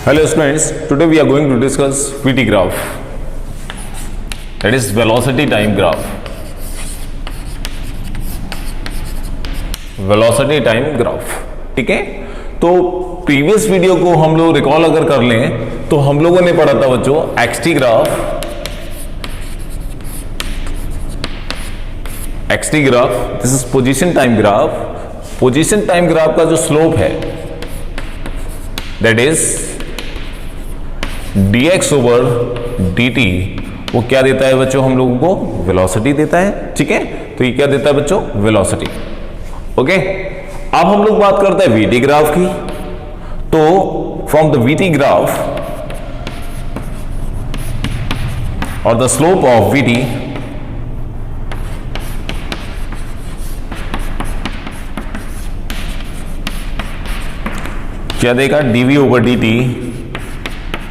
Hello students, today we are going to discuss VT graph, that is velocity time graph. Velocity time graph, ठीक है। तो previous video को हम लोग recall अगर कर लें तो हम लोगों ने पढ़ा था बच्चों XT graph, this is position time graph. Position time graph का जो स्लोप है that is dx over dt, वो क्या देता है बच्चों हम लोगों को? वेलोसिटी देता है, ठीक है। तो ये क्या देता है बच्चों? वेलोसिटी। ओके, अब हम लोग बात करते हैं vt ग्राफ की। तो फ्रॉम द vt ग्राफ और द स्लोप ऑफ vt क्या देगा? dv ओवर dt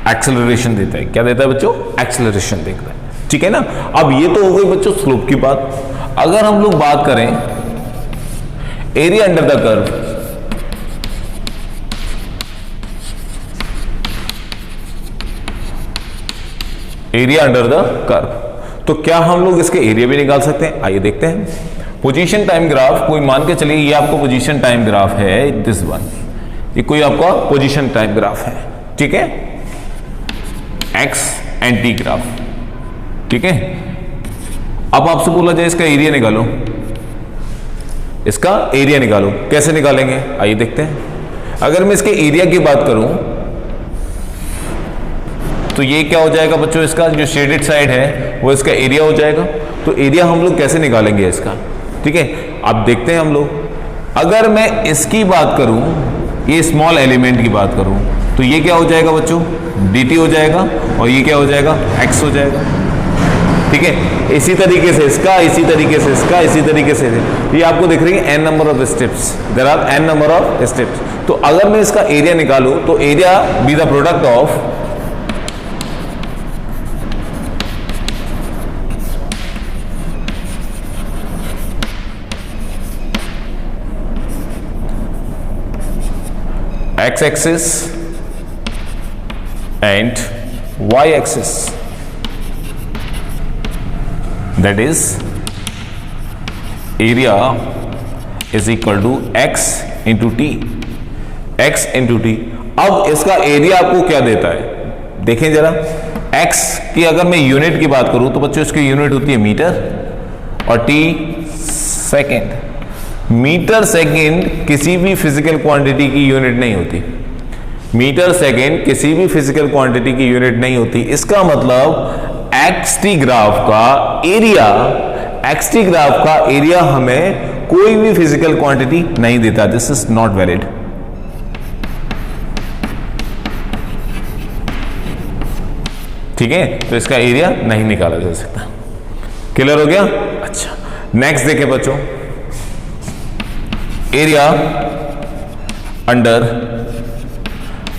एक्सेलरेशन देता है। क्या देता है बच्चों? एक्सेलरेशन देता है, ठीक है ना। अब ये तो हो गई बच्चों स्लोप की बात। अगर हम लोग बात करें area under the curve, area under the curve, तो क्या हम लोग इसके एरिया भी निकाल सकते हैं? आइए देखते हैं। पोजीशन टाइम ग्राफ, कोई मान के चलिए ये आपका पोजीशन टाइम ग्राफ है, दिस वन, ये कोई आपका पोजीशन टाइम ग्राफ है, ठीक है, एक्स एंड टी ग्राफ, ठीक है। अब आपसे बोला जाए इसका एरिया निकालो, इसका एरिया निकालो, कैसे निकालेंगे? आइए देखते हैं। अगर मैं इसके एरिया की बात करूं तो ये क्या हो जाएगा बच्चों? इसका जो शेडेड साइड है वो इसका एरिया हो जाएगा। तो एरिया हम लोग कैसे निकालेंगे इसका, ठीक है। अब देखते हैं हम लोग। अगर मैं इसकी बात करूं, ये स्मॉल एलिमेंट की बात करूं, तो ये क्या हो जाएगा बच्चों? dt हो जाएगा, और ये क्या हो जाएगा? x हो जाएगा, ठीक है। इसी तरीके से इसका, इसी तरीके से इसका, इसी तरीके से ये आपको दिख रही है n number of steps, there are n number of steps. तो अगर मैं इसका एरिया निकालूं तो area be the product of x axis and y axis, that is area is equal to x into t, x into t। अब इसका area आपको क्या देता है देखें जरा। x की अगर मैं यूनिट की बात करूं तो बच्चों इसकी यूनिट होती है मीटर और t सेकेंड। मीटर सेकेंड किसी भी फिजिकल क्वांटिटी की यूनिट नहीं होती। मीटर सेकेंड किसी भी फिजिकल क्वांटिटी की यूनिट नहीं होती। इसका मतलब एक्सटी ग्राफ का एरिया, एक्सटी ग्राफ का एरिया हमें कोई भी फिजिकल क्वांटिटी नहीं देता। दिस इज नॉट वैलिड, ठीक है। तो इसका एरिया नहीं निकाला जा सकता। क्लियर हो गया? अच्छा, नेक्स्ट देखें बच्चों, एरिया अंडर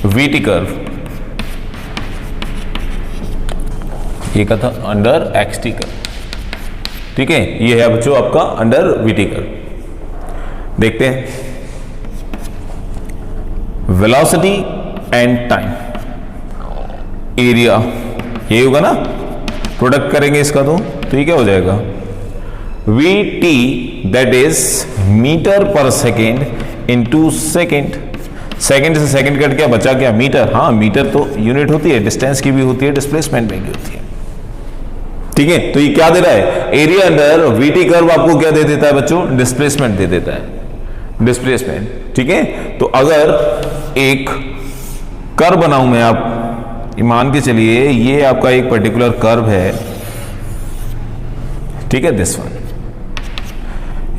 VT कर्व, ये क्या था? अंडर XT कर्व, ठीक है। ये है बच्चों आपका अंडर VT कर्व। देखते हैं वेलोसिटी एंड टाइम, एरिया ये होगा ना, प्रोडक्ट करेंगे इसका तो ये क्या हो जाएगा? VT दैट इज मीटर पर सेकेंड इंटू सेकेंड। सेकंड से सेकंड कट क्या बचा? क्या? मीटर। हाँ, मीटर तो यूनिट होती है, डिस्टेंस की भी होती है, डिस्प्लेसमेंट में भी होती है, ठीक है। तो ये क्या दे रहा है? एरिया अंडर VT कर्व आपको क्या दे देता है बच्चों? डिस्प्लेसमेंट दे देता है, डिस्प्लेसमेंट, ठीक है। तो अगर एक कर्व बनाऊं मैं, आप मान के चलिए ये आपका एक पर्टिकुलर कर्व है, ठीक है, दिस वन,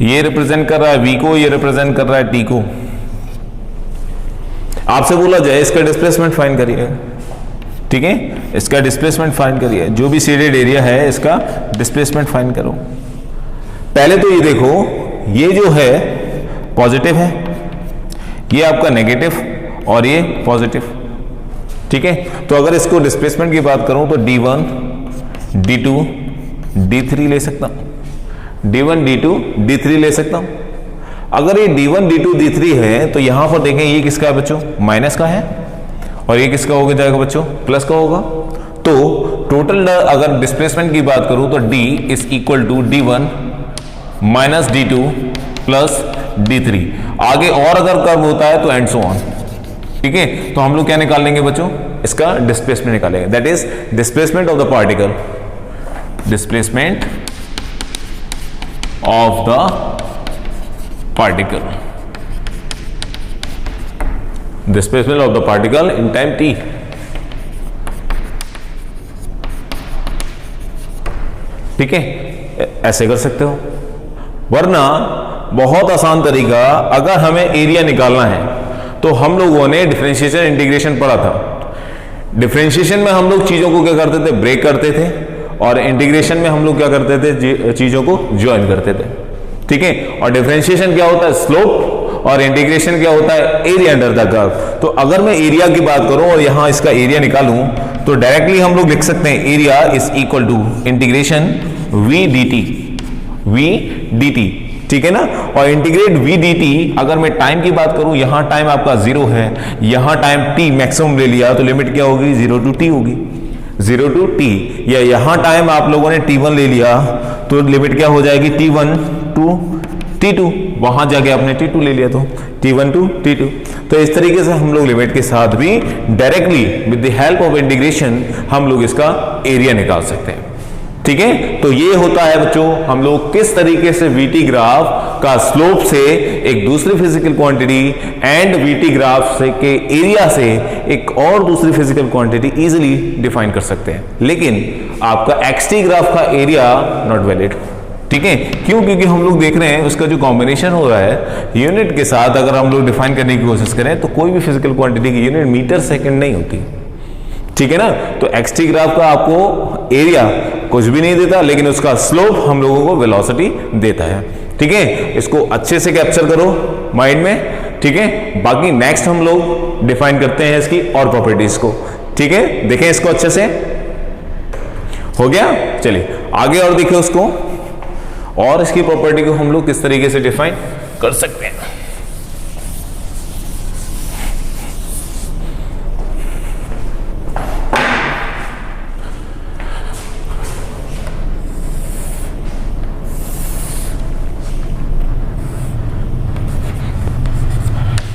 ये रिप्रेजेंट कर रहा है V को, ये रिप्रेजेंट कर रहा है T को। आपसे बोला जाए इसका डिस्प्लेसमेंट फाइंड करिए, ठीक है, इसका डिस्प्लेसमेंट फाइंड करिए। जो भी शेडेड एरिया है इसका डिस्प्लेसमेंट फाइंड करो। पहले तो ये देखो, ये जो है पॉजिटिव है, ये आपका नेगेटिव और ये पॉजिटिव, ठीक है। तो अगर इसको डिस्प्लेसमेंट की बात करूं तो d1 d2 d3 ले सकता हूं, d1 d2 d3 ले सकता हूं। अगर ये d1 d2 d3 है तो यहां पर देखें ये किसका है बच्चों? माइनस का है, और ये किसका हो जाएगा बच्चों, प्लस का होगा। तो टोटल अगर डिस्प्लेसमेंट की बात करूं तो d is equal to d1 minus d2 plus d3। आगे और अगर कर्व होता है तो एंड सो ऑन, ठीक है। तो हम लोग क्या निकाल लेंगे बच्चों, इसका डिस्प्लेसमेंट निकालेंगे, that is displacement of the particle, displacement of the particle, displacement of the particle in time t। ठीक है, ऐसे कर सकते हो। वरना बहुत आसान तरीका, अगर हमें एरिया निकालना है तो हम लोगों ने डिफरेंशिएशन इंटीग्रेशन पढ़ा था। डिफरेंशिएशन में हम लोग चीजों को क्या करते थे, ब्रेक करते थे, और इंटीग्रेशन में हम लोग क्या करते थे, चीजों को ज्वाइन करते थे। ठीक है, और डिफरेंशिएशन क्या होता है, स्लोप, और इंटीग्रेशन क्या होता है, एरिया अंडर द कर्व। तो अगर मैं एरिया की बात करूं और यहां इसका एरिया निकालूं तो डायरेक्टली हम लोग लिख सकते हैं area is equal to integration v dt, ठीक है ना। और इंटीग्रेट v dt, अगर मैं टाइम की बात करूं, यहां टाइम आपका 0 है, यहां टाइम t मैक्सिमम ले लिया तो लिमिट क्या होगी, 0 to t होगी, 0 to t। या यहां टाइम आप लोगों ने t1 ले लिया तो लिमिट क्या हो जाएगी, t1 to t2, वहां जाके आपने t2 ले लिया तो t1 to t2। तो इस तरीके से हम लोग लिमिट के साथ भी directly with the help of integration हम लोग इसका एरिया निकाल सकते हैं। ठीक है, तो ये होता है बच्चों हम लोग किस तरीके से वीटी ग्राफ का स्लोप से एक दूसरी physical quantity and VT graph से के एरिया से एक और दूसरी फिजिकल क्वांटिटी इजीली डिफाइन कर सकते हैं। लेकिन आपका एक्सटी ग्राफ का एरिया नॉट वैलिड, ठीक है। क्यों, क्योंकि हम लोग देख रहे हैं उसका जो कॉम्बिनेशन हो रहा है यूनिट के साथ, अगर हम लोग डिफाइन करने की कोशिश करें तो कोई भी फिजिकल क्वांटिटी की यूनिट मीटर सेकंड नहीं होती, ठीक है ना। तो एक्सटी ग्राफ का आपको एरिया कुछ भी नहीं देता, लेकिन उसका स्लोप हम लोगों को वेलोसिटी देता है। ठीक है, इसको अच्छे से कैप्चर करो माइंड में, ठीक है। बाकी नेक्स्ट हम लोग डिफाइन करते हैं इसकी और प्रॉपर्टीज को, ठीक है। देखें इसको अच्छे से, हो गया। चलिए आगे और देखिए उसको, और इसकी प्रॉपर्टी को हम लोग किस तरीके से डिफाइन कर सकते हैं।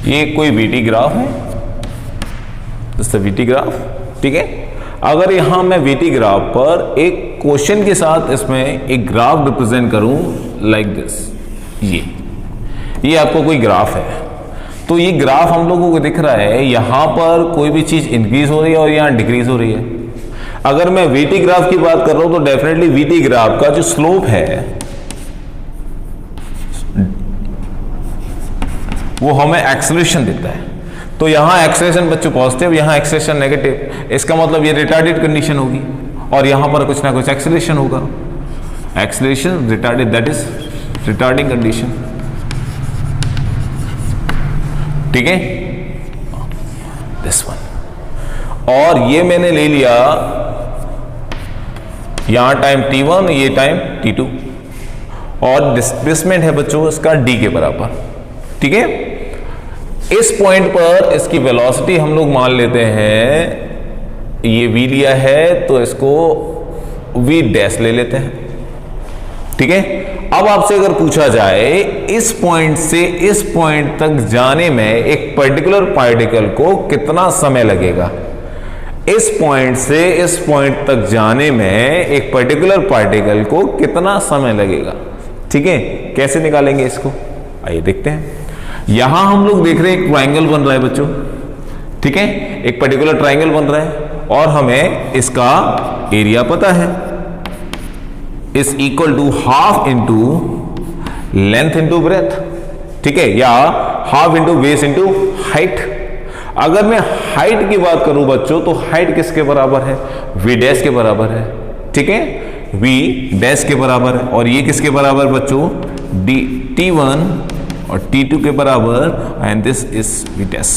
ये कोई वीटी ग्राफ है, वीटी ग्राफ, ठीक है। अगर यहां मैं वीटी ग्राफ पर एक क्वेश्चन के साथ इसमें एक ग्राफ रिप्रेजेंट करूं लाइक दिस, ये आपको कोई ग्राफ है, तो ये ग्राफ हम लोगों को दिख रहा है यहां पर कोई भी चीज इंक्रीज हो रही है और यहां डिक्रीज हो रही है। अगर मैं वीटी ग्राफ की बात कर रहा हूं तो डेफिनेटली वीटी ग्राफ का जो स्लोप है वो हमें एक्सेलरेशन देता है। तो यहां एक्सेलरेशन बच्चों पॉजिटिव, यहां एक्सेलरेशन नेगेटिव, इसका मतलब ये रिटार्डेड कंडीशन होगी, और यहां पर कुछ ना कुछ एक्सेलरेशन होगा, acceleration retarded, that is retarding condition, ठीक है, दिस वन। और ये मैंने ले लिया यहां टाइम t1, ये टाइम t2, और डिस्प्लेसमेंट है बच्चों इसका d के बराबर, ठीक है। इस पॉइंट पर इसकी वेलोसिटी हम लोग मान लेते हैं, ये v लिया है तो इसको v डैश ले लेते हैं, ठीक है। अब आपसे अगर पूछा जाए इस पॉइंट से इस पॉइंट तक जाने में एक पर्टिकुलर पार्टिकल को कितना समय लगेगा, इस पॉइंट से इस पॉइंट तक जाने में एक पर्टिकुलर पार्टिकल को कितना समय लगेगा, ठीक है। कैसे निकालेंगे इसको, आइए देखते हैं। यहां हम लोग देख रहे हैं एक ट्राइंगल बन रहा है बच्चों, ठीक है, एक पर्टिकुलर ट्राइंगल बन रहा है, और हमें इसका एरिया पता है, is equal to half into length into breadth, ठीक है, या half into base into height. अगर मैं हाइट की बात करूं बच्चों तो हाइट किसके बराबर है, वी डैश के बराबर है, ठीक है, वी डैश के बराबर है। और ये किसके बराबर बच्चों, डी t1 और t2 के बराबर, and this is V dash,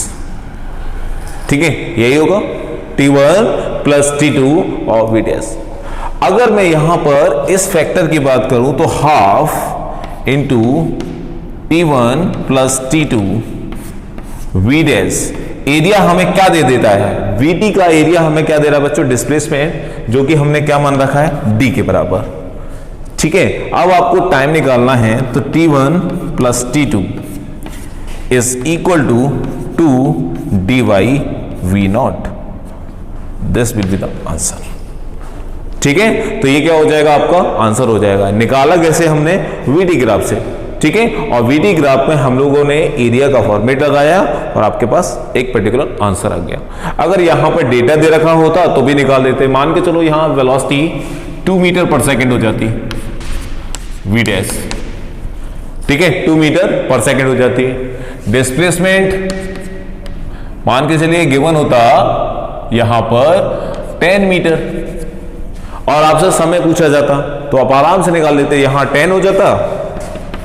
ठीक है, यही होगा t1 प्लस t2 और वी डैश। अगर मैं यहां पर इस फैक्टर की बात करूं तो half into t1 plus t2 V dash area हमें क्या दे देता है, VT का एरिया हमें क्या दे रहा है बच्चों, डिस्प्लेसमेंट, जो कि हमने क्या मान रखा है, D के बराबर। ठीक है, अब आपको टाइम निकालना है, तो T1 plus T2 is equal to 2 dy/v0। This will be the answer. ठीक है, तो ये क्या हो जाएगा, आपका आंसर हो जाएगा। निकाला कैसे हमने, VT ग्राफ से। ठीक है, और VT ग्राफ में हम लोगों ने एरिया का फॉर्मेट लगाया और आपके पास एक पर्टिकुलर आंसर आ गया। अगर यहां पर डेटा दे रखा होता तो भी निकाल देते। मान के चलो यहां वेलोसिटी 2 मीटर पर सेकेंड हो जाती, V डैश। ठीक है, 2 मीटर पर सेकेंड हो जाती है। डिस्प्लेसमेंट मान के चलिए गिवन होता यहां पर 10 मीटर, और आपसे समय पूछा जाता तो आप आराम से निकाल लेते। यहां 10 हो जाता,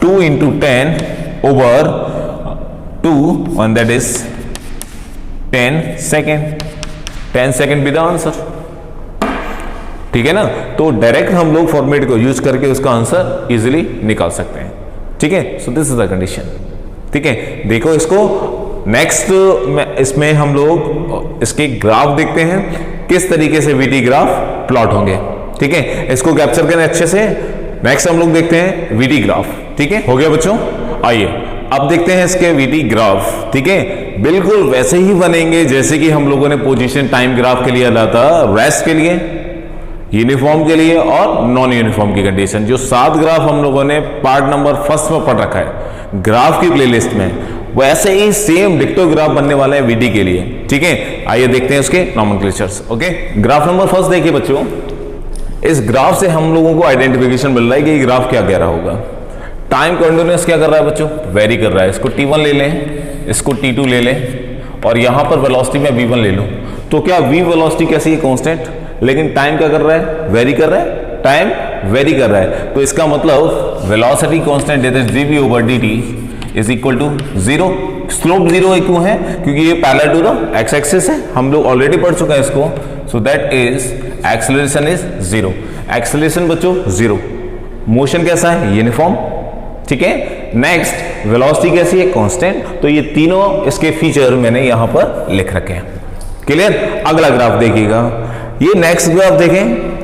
2 × 10 over 2 and that is 10 second. 10 second B the answer. ठीक है ना, तो डायरेक्ट हम लोग फॉर्मेट को यूज करके उसका आंसर इजीली निकाल सकते हैं। ठीक है, so this is the condition. ठीक है, देखो इसको नेक्स्ट इसमें हम लोग इसके ग्राफ देखते हैं, किस तरीके से VT ग्राफ प्लॉट होंगे। ठीक है, इसको कैप्चर करें अच्छे से। नेक्स्ट हम लोग देखते हैं VT ग्राफ। ठीक है, हो गया बच्चों, आइए अब देखते हैं इसके VT ग्राफ। ठीक है, बिल्कुल वैसे ही बनेंगे जैसे कि हम लोगों ने पोजीशन टाइम ग्राफ के लिए डाला था, रेस्ट के लिए, यूनिफॉर्म के लिए और नॉन यूनिफॉर्म की कंडीशन। जो 7 ग्राफ हम लोगों ने पार्ट नंबर 1 में पढ़ रखा है ग्राफ की प्लेलिस्ट में, वैसे ही सेम डिक्टो ग्राफ बनने वाले हैं VT के लिए। ठीक है, आइए देखते हैं उसके नॉमेनक्लेचर्स। ओके, ग्राफ नंबर 1 देखिए बच्चों। इस ग्राफ से हम लोगों को आइडेंटिफिकेशन मिल रहा है कि ये ग्राफ क्या कह रहा होगा। टाइम कंटिन्यूअस क्या कर रहा है बच्चों, वेरी कर रहा है। इसको T1 ले लें, इसको T2 ले लें, और यहां पर वेलोसिटी में V1 ले लूं, तो क्या V वेलोसिटी कैसी है, कांस्टेंट, लेकिन टाइम क्या कर रहा है, वेरी कर रहा है, टाइम वेरी कर रहा है। तो इसका मतलब velocity constant that is dv/dt is equal to 0। Slope 0 क्यों है, क्योंकि ये parallel to the X axis है, हम लोग ऑलरेडी पढ़ चुके हैं इसको। So that is acceleration is 0। Acceleration बच्चों 0। मोशन कैसा है, यूनिफॉर्म। ठीक है, नेक्स्ट वेलोसिटी कैसी है, कांस्टेंट। तो ये तीनों इसके फीचर मैंने यहां पर लिख रखे हैं। क्लियर। अगला ग्राफ देखिएगा, ये नेक्स्ट ग्राफ देखें,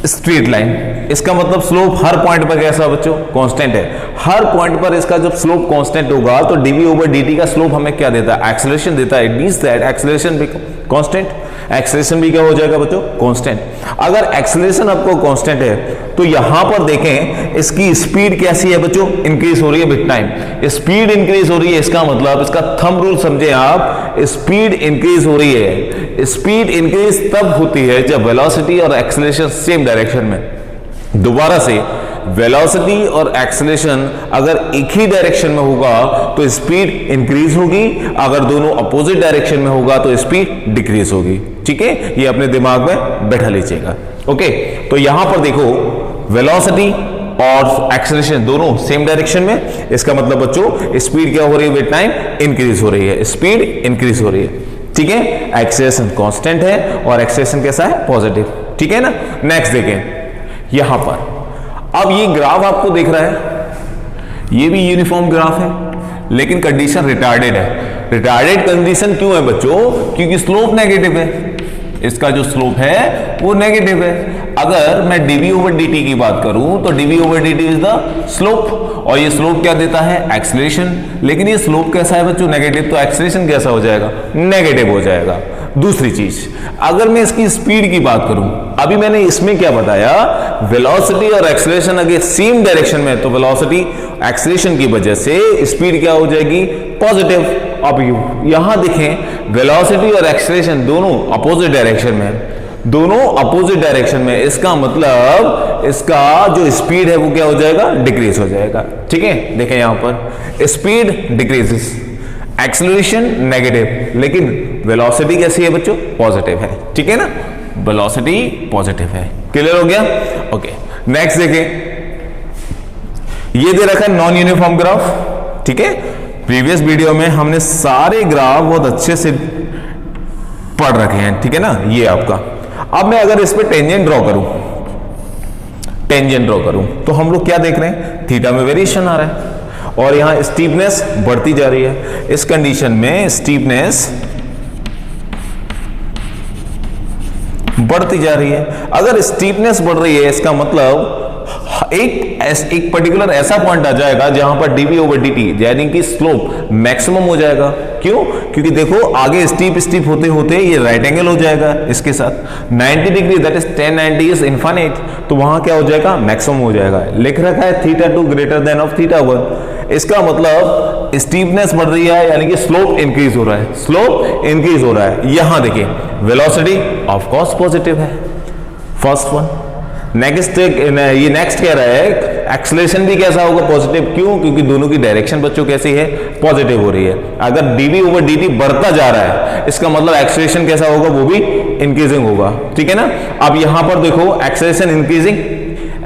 स्ट्रेट लाइन। इसका मतलब स्लोप हर पॉइंट पर कैसा बच्चों, कांस्टेंट है। हर पॉइंट पर इसका जब स्लोप कांस्टेंट होगा तो dv/dt का स्लोप हमें क्या देता है, एक्सेलरेशन देता है। इट मींस दैट एक्सेलरेशन भी कांस्टेंट, एक्सेलरेशन भी क्या हो जाएगा बच्चों, कांस्टेंट। अगर एक्सेलरेशन आपको कांस्टेंट है तो यहां पर देखें इसकी स्पीड कैसी है बच्चों, इंक्रीज हो रही है विद टाइम। स्पीड इंक्रीज हो रही है, इसका मतलब इसका थंब रूल समझे आप, स्पीड इंक्रीज हो रही है। स्पीड इंक्रीज तब होती है जब वेलोसिटी और एक्सेलरेशन सेम डायरेक्शन में। दोबारा से, वेलोसिटी और एक्सेलरेशन अगर एक ही डायरेक्शन में होगा तो स्पीड इंक्रीज होगी, अगर दोनों अपोजिट डायरेक्शन में होगा तो स्पीड डिक्रीज होगी। ठीक है, ये अपने दिमाग में बैठा लीजिएगा। ओके, तो यहां पर देखो वेलोसिटी और एक्सेलरेशन दोनों सेम डायरेक्शन में, इसका मतलब बच्चों स्पीड क्या हो रही है विद टाइम, इंक्रीज हो रही है, स्पीड इंक्रीज हो रही है। ठीक है, एक्सेलरेशन कांस्टेंट है और एक्सेलरेशन कैसा है, पॉजिटिव। ठीक है ना। नेक्स्ट देखें यहां पर, अब ये ग्राफ आपको दिख रहा है, ये भी यूनिफॉर्म ग्राफ है, लेकिन कंडीशन रिटार्डेड है। रिटार्डेड कंडीशन क्यों है बच्चों, क्योंकि स्लोप नेगेटिव है। इसका जो स्लोप है वो नेगेटिव है। अगर मैं dv/dt की बात करूं तो dv/dt इज द स्लोप, और ये स्लोप क्या देता है, एक्सेलरेशन। लेकिन ये स्लोप कैसा है बच्चों, नेगेटिव, तो एक्सेलरेशन कैसा हो जाएगा, नेगेटिव हो जाएगा। दूसरी चीज, अगर मैं इसकी स्पीड की बात करूं, अभी मैंने इसमें क्या बताया, वेलोसिटी और एक्सेलरेशन अगर सेम डायरेक्शन में, तो वेलोसिटी एक्सेलरेशन की वजह से स्पीड क्या हो जाएगी, पॉजिटिव। अब यहां देखें वेलोसिटी और एक्सेलरेशन दोनों अपोजिट डायरेक्शन में, दोनों अपोजिट डायरेक्शन में, इसका मतलब इसका जो स्पीड है वो क्या हो जाएगा, डिक्रीज हो जाएगा। ठीक है, देखें यहां पर स्पीड डिक्रीजेस, एक्सेलरेशन नेगेटिव, लेकिन वेलोसिटी कैसी है बच्चों, पॉजिटिव है। ठीक है ना, वेलोसिटी पॉजिटिव है। क्लियर हो गया। ओके, नेक्स्ट देखें, ये दे रखा है नॉन यूनिफॉर्म ग्राफ। ठीक है, प्रीवियस वीडियो में हमने सारे ग्राफ बहुत अच्छे से पढ़ रखे हैं। ठीक है ना, ये आपका। अब मैं अगर इस पे टेंजेंट ड्रॉ करूं, तो हम लोग क्या देख रहे हैं, थीटा में वेरिएशन आ रहा है और यहां स्टीपनेस बढ़ती जा रही है। इस कंडीशन में स्टीपनेस बढ़ती जा रही है। अगर स्टीपनेस बढ़ रही है इसका मतलब एक पर्टिकुलर ऐसा पॉइंट आ जाएगा जहां पर dv ओवर dt यानी कि स्लोप मैक्सिमम हो जाएगा। क्यों? क्योंकि देखो आगे स्टीप होते होते ये राइट एंगल हो जाएगा इसके साथ 90 degree, that is 1090 is infinite, तो वहां क्या हो जाएगा? मैक्सिमम हो जाएगा। लिख रखा है θ2 ग्रेटर देन ऑफ θ1, इसका मतलब स्टीपनेस बढ़ रही है यानी कि स्लोप इंक्रीज हो रहा है, स्लोप इंक्रीज हो रहा है। यहां देखिए वेलोसिटी ऑफ कोर्स पॉजिटिव है, फर्स्ट वन। नेक्स्ट कह रहा है एक्सेलरेशन भी कैसा होगा? पॉजिटिव। क्यों? क्योंकि दोनों की डायरेक्शन बच्चों कैसी है? पॉजिटिव हो रही है। अगर dv ओवर dt बढ़ता जा रहा है इसका मतलब एक्सेलरेशन कैसा होगा? वो भी इंक्रीजिंग होगा, ठीक है ना। अब यहां पर देखो एक्सेलरेशन इंक्रीजिंग,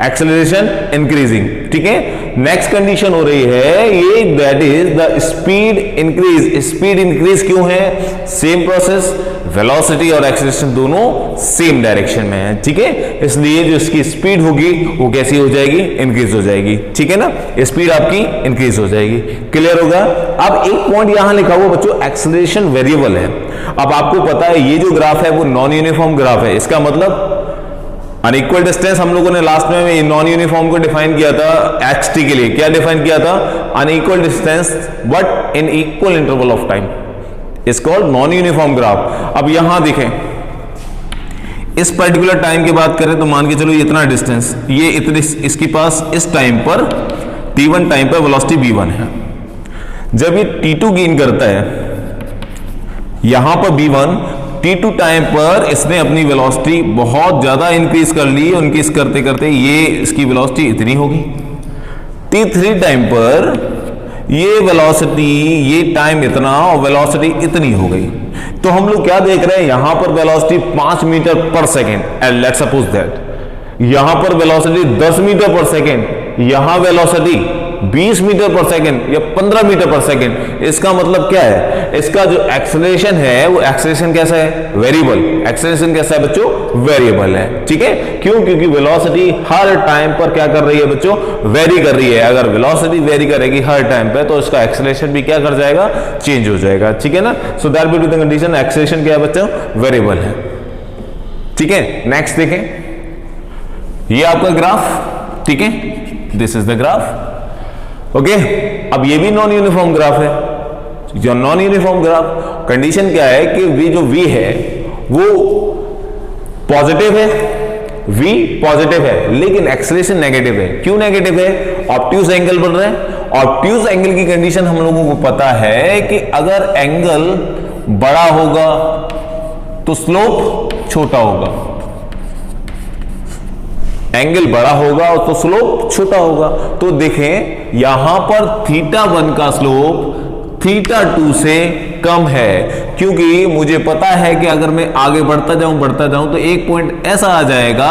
एक्सेलरेशन इंक्रीजिंग, ठीक है। नेक्स्ट कंडीशन हो रही है ये, that is the speed increase. Speed increase क्यों है? सेम प्रोसेस, वेलोसिटी और एक्सेलरेशन दोनों सेम डायरेक्शन में है, ठीक है। इसलिए जो इसकी स्पीड होगी वो कैसी हो जाएगी? इंक्रीज हो जाएगी, ठीक है ना। स्पीड आपकी इंक्रीज हो जाएगी। क्लियर होगा? अब एक पॉइंट यहां लिखा हुआ बच्चों, एक्सेलरेशन वेरिएबल है। अब आपको पता है ये जो ग्राफ है वो नॉन यूनिफॉर्म ग्राफ है, इसका मतलब अनइक्वल डिस्टेंस हम लोगों ने लास्ट में नॉन यूनिफॉर्म को डिफाइन किया था xt के लिए। क्या डिफाइन किया था? Unequal distance but in equal interval of time is called non uniform graph. अब यहां देखें इस पर्टिकुलर टाइम की बात करें तो मान के चलो इतना डिस्टेंस, ये इतने इसके पास इस टाइम पर t1 टाइम पर वेलोसिटी v1 है। जब ये t2 गेन करता है यहां पर v1, t2 टाइम पर इसने अपनी वेलोसिटी बहुत ज्यादा इंक्रीज कर ली, इंक्रीज करते करते ये इसकी वेलोसिटी इतनी होगी। t3 टाइम पर ये वेलोसिटी, ये टाइम इतना और वेलोसिटी इतनी हो गई। तो हम लोग क्या देख रहे हैं? यहां पर वेलोसिटी 5 मीटर पर second, and let's suppose that यहां पर वेलोसिटी 10 मीटर पर सेकेंड, यहां वेलोसिटी 20 मीटर पर सेकेंड या 15 मीटर पर सेकेंड। इसका मतलब क्या है? इसका जो एक्सेलरेशन है वो एक्सेलरेशन कैसा है? वेरिएबल। एक्सेलरेशन कैसा है बच्चों? वेरिएबल है, ठीक है। क्यों? क्योंकि वेलोसिटी हर टाइम पर क्या कर रही है बच्चों? वेरी कर रही है। अगर वेलोसिटी वेरी करेगी हर टाइम पे तो इसका एक्सेलरेशन भी क्या कर जाएगा? चेंज हो जाएगा, ठीक है ना। So that will be the condition, acceleration क्या है बच्चों? वेरिएबल है, ठीक है। नेक्स्ट देखें, ये आपका ग्राफ, ठीक है, this is the graph, okay. अब ये भी नॉन यूनिफॉर्म ग्राफ है। जो नॉन यूनिफॉर्म ग्राफ, कंडीशन क्या है कि v जो v है वो पॉजिटिव है, v पॉजिटिव है लेकिन एक्सेलरेशन नेगेटिव है। क्यों नेगेटिव है? ऑब्ट्यूज एंगल बन रहा है। ऑब्ट्यूज एंगल की कंडीशन हम लोगों को पता है कि अगर एंगल बड़ा होगा तो स्लोप छोटा होगा, एंगल बड़ा होगा तो स्लोप छोटा होगा। तो देखें यहां पर θ1 का स्लोप θ2 से कम है, क्योंकि मुझे पता है कि अगर मैं आगे बढ़ता जाऊं तो एक पॉइंट ऐसा आ जाएगा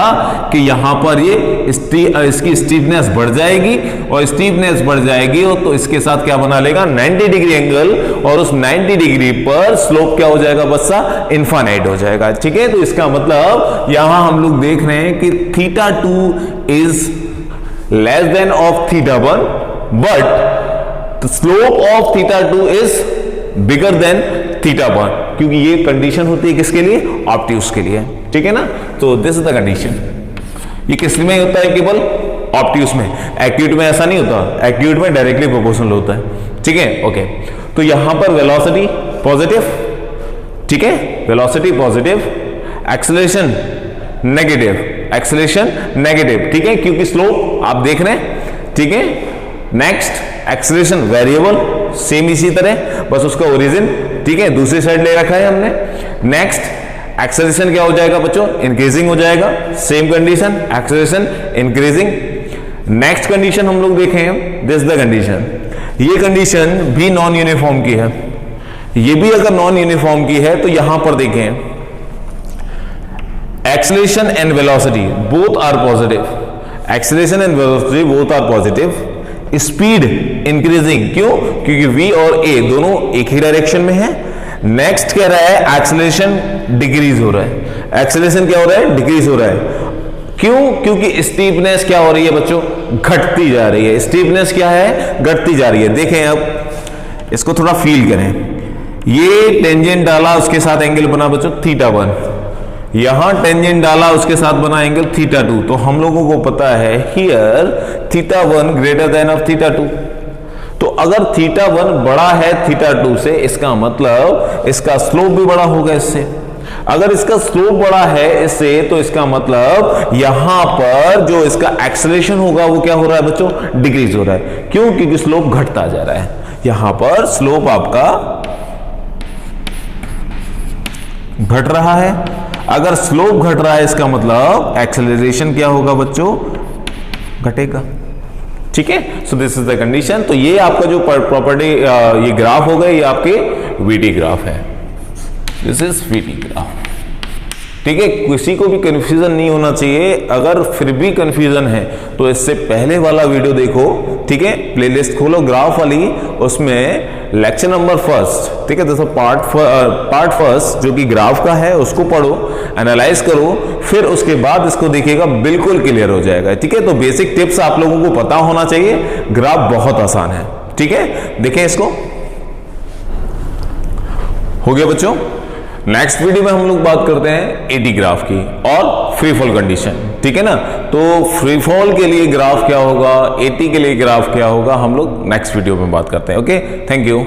कि यहां पर ये इसकी स्टीफनेस बढ़ जाएगी, और स्टीफनेस बढ़ जाएगी तो इसके साथ क्या बना लेगा? 90 डिग्री एंगल, और उस 90 डिग्री पर स्लोप क्या हो जाएगा बच्चा? इनफाइनाइट हो जाएगा, ठीक है। तो इसका मतलब यहां हम लोग देख रहे हैं कि θ2 is less than of θ1 but slope of θ2 is bigger than θ1, क्योंकि ये कंडीशन होती है किसके लिए? ऑब्ट्यूज के लिए, ठीक है ना। तो दिस इज द कंडीशन। ये किस में होता है? केवल ऑब्ट्यूज में। एक्यूट में ऐसा नहीं होता, एक्यूट में डायरेक्टली प्रोपोर्शनल होता है, ठीक है, ओके। तो यहां पर वेलोसिटी पॉजिटिव, ठीक है, velocity positive, acceleration negative, acceleration negative, ठीक है, क्योंकि स्लोप आप देख रहे हैं, ठीक है। नेक्स्ट एक्सेलरेशन वेरिएबल, सेम इसी तरह, बस उसका ओरिजिन, ठीक है, दूसरी साइड ले रखा है हमने। नेक्स्ट एक्सेलरेशन क्या हो जाएगा बच्चों? इंक्रीजिंग हो जाएगा, same condition, acceleration increasing. Next condition हम लोग देखें, दिस द कंडीशन, ये कंडीशन भी नॉन यूनिफॉर्म की है। ये भी अगर नॉन यूनिफॉर्म की है तो यहां पर देखें acceleration and velocity both are positive, acceleration and velocity both are positive, speed increasing. क्यों? क्योंकि v और a दोनों एक ही डायरेक्शन में है। नेक्स्ट कह रहा है एक्सेलरेशन डिक्रीज हो रहा है, एक्सेलरेशन क्या हो रहा है? डिक्रीज हो रहा है। क्यों? क्योंकि स्टीपनेस क्या हो रही है बच्चों? घटती जा रही है। स्टीपनेस क्या है? घटती जा रही है। देखें अब इसको थोड़ा फील करें, ये टेंजेंट डाला, उसके साथ एंगल बना बच्चों θ1, यहां टेंजेंट डाला, उसके साथ बना एंगल θ2। तो हम लोगों को पता है हियर θ1 ग्रेटर देन ऑफ θ2। तो अगर θ1 बड़ा है θ2 से, इसका मतलब इसका स्लोप भी बड़ा होगा इससे। अगर इसका स्लोप बड़ा है इससे, तो इसका मतलब यहां पर जो इसका एक्सेलरेशन होगा वो क्या हो रहा है बच्चों, डिक्रीज हो रहा है। क्यों? क्योंकि स्लोप घटता जा रहा है। यहां पर स्लोप आपका घट रहा है। अगर स्लोप घट रहा है, इसका मतलब एक्सेलरेशन क्या होगा बच्चों, घटेगा। ठीक है, so this is the condition. तो ये आपका जो प्रॉपर्टी ये ग्राफ हो गए, ये आपके वीटी ग्राफ है। This is VT graph. ठीक है, किसी को भी कंफ्यूजन नहीं होना चाहिए। अगर फिर भी कंफ्यूजन है तो इससे पहले वाला वीडियो देखो। ठीक है, प्लेलिस्ट खोलो ग्राफ वाली, उसमें लेक्चर नंबर 1, ठीक है, दोस्तों पार्ट फर्स्ट जो कि ग्राफ का है उसको पढ़ो, एनालाइज करो, फिर उसके बाद इसको देखिएगा, बिल्कुल क्लियर हो जाएगा। ठीक है, तो बेसिक टिप्स आप लोगों को पता होना चाहिए। ग्राफ बहुत आसान है। ठीक है, देखें इसको। हो गया बच्चों। नेक्स्ट वीडियो में हम लोग बात करते हैं एटी ग्राफ की और फ्री फॉल कंडीशन। ठीक है ना, तो फ्री फॉल के लिए ग्राफ क्या होगा, एटी के लिए ग्राफ क्या होगा, हम लोग नेक्स्ट वीडियो में बात करते हैं। Okay, thank you.